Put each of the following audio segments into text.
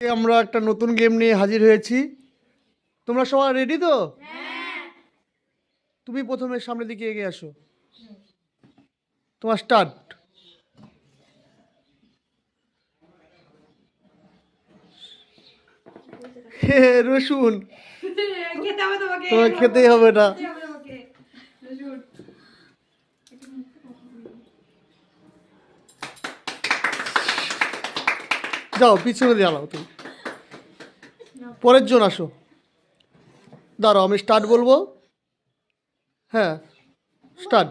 আমরা একটা নতুন গেম নিয়ে হাজির হয়েছি। তোমরা সবাই রেডি তো? তুমি প্রথমে সামনের দিকে এগিয়ে আসো। তোমার স্টার্ট। রসুন তোমার খেতেই হবে না। যাও পিছনে দিয়ে আলাও, তুমি পরের জন আসো। দাঁড়াও আমি স্টার্ট বলবো। হ্যাঁ start.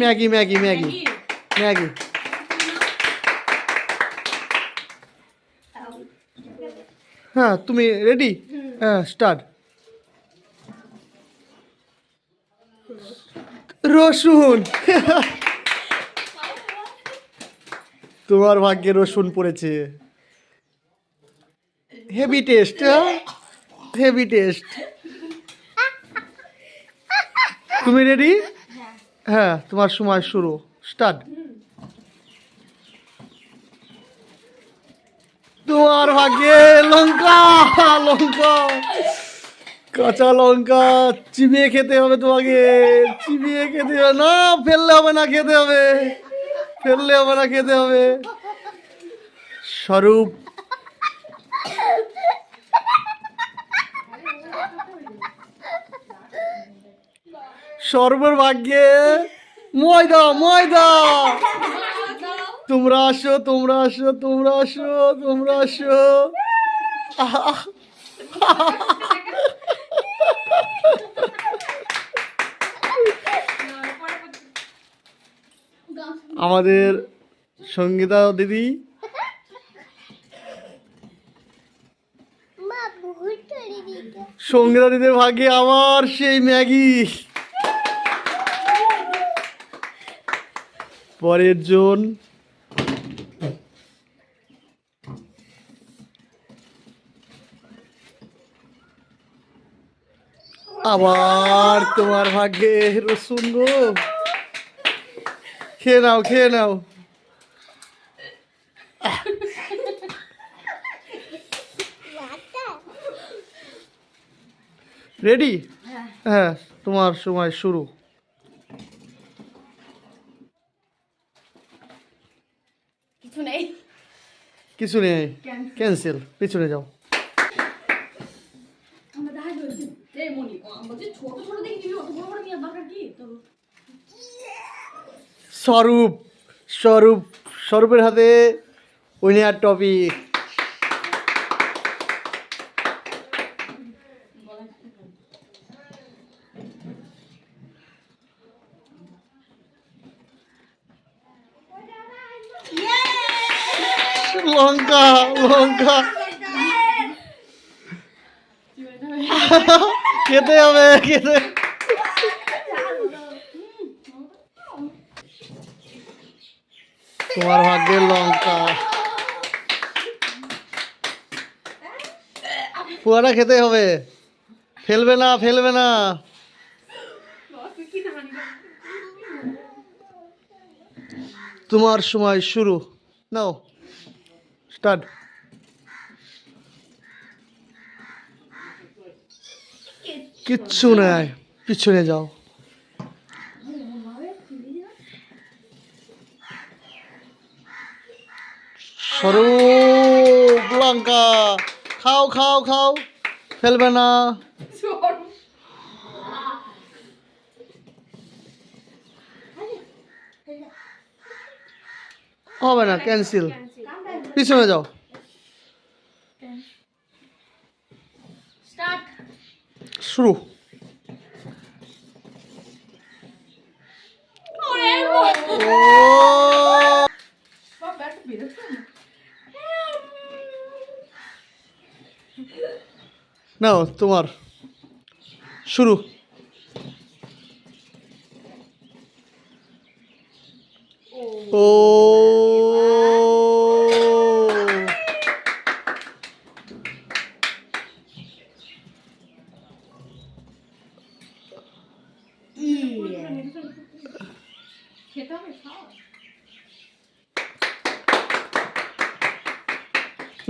Maggi Maggi Maggi Maggi. হ্যাঁ তুমি রেডি? হ্যাঁ স্টার্ট। রসুন। তোমার ভাগ্যে রসুন পড়েছে। Heavy taste, heavy taste. তুমি রেডি? হ্যাঁ তোমার সময় শুরু, স্টার্ট। তোমার ভাগ্যে লঙ্কা, লঙ্কা, কাঁচা লঙ্কা চিবিয়ে খেতে হবে তোমাকে, চিবিয়ে খেতে হবে না, ফেললে হবে না, খেতে হবে, ফেললে হবে না, খেতে হবে। স্বরূপ সর্বের ভাগ্যে ময়দা, ময়দা। তোমরা আসো, তোমরা আসো, তোমরা আসো, তোমরা আসো। আমাদের সঙ্গীতা দিদি, সঙ্গীতা দিদির ভাগ্যে আবার সেই ম্যাগি। পরের জন আবার তোমার ভাগ্যে রসুন গো। খেয়ে নাও, খেয়ে নাও। রেডি? হ্যাঁ তোমার সময় শুরু। কিছু নেই, কিছু নেই, ক্যান্সেল। পিছনে যাও। স্বরূপ, স্বরূপ, স্বরূপের হাতে উইনার টপিক। লঙ্কা, লঙ্কা খেতে হবে, খেতে। তোমার ভাগ্যে লঙ্কা, পুরাটা খেতে হবে, ফেলবে না, ফেলবে না। তোমার সময় শুরু, নাও স্টার্ট। কিচ্ছু নাই, পিছনে যাও। স্বরূপ লঙ্কা, খাও খাও খাও, ফেলবে না। হবে না, ক্যান্সেল। পিছনে যাও। শুরু। নাও তোমার শুরু। ও খেতে হবে খাও।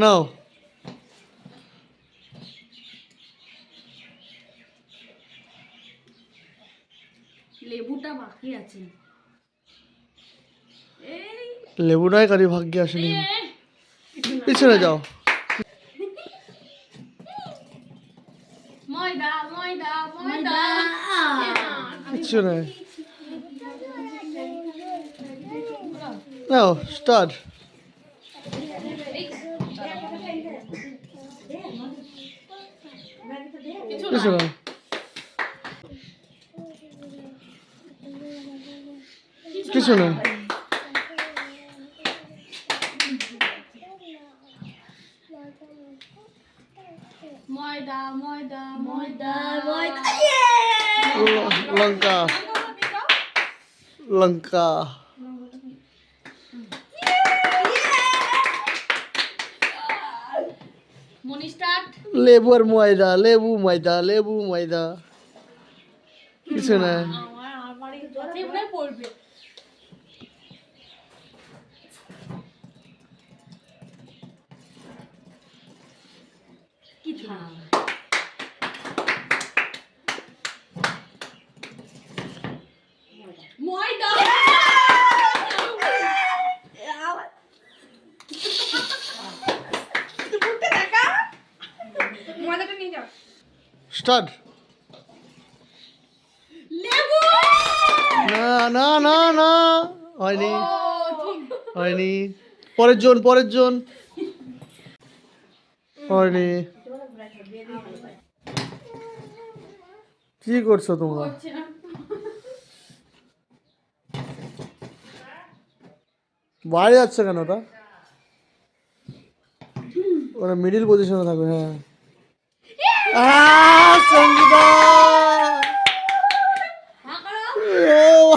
নাও লেবুটা বাকি আছে। এই লেবুটাই কারি ভাগ্যে আসেনি পিছনে যাও ময়দা ময়দা ময়দা কিচ্ছু নাই নাও স্টার্ট কিছু কিছু না। না কিছু না ময়দা ময়দা ময়দা ময়দা লঙ্কা লঙ্কা মনি স্টার্ট। লেবু আর ময়দা লেবু ময়দা লেবু ময়দা কিছু না আমার আমারই কাছে মনে পড়বে। কিছু না। ময়দা ময়দাটা নিয়ে যাও। স্টার্ট লেবু না না না না হয়নি হয়নি পরের জন হয়নি কি করছো তোমরা বাইরে যাচ্ছে কেন ওটা ওরা মিডিল পজিশনে থাকবে হ্যাঁ সঙ্গীতা ও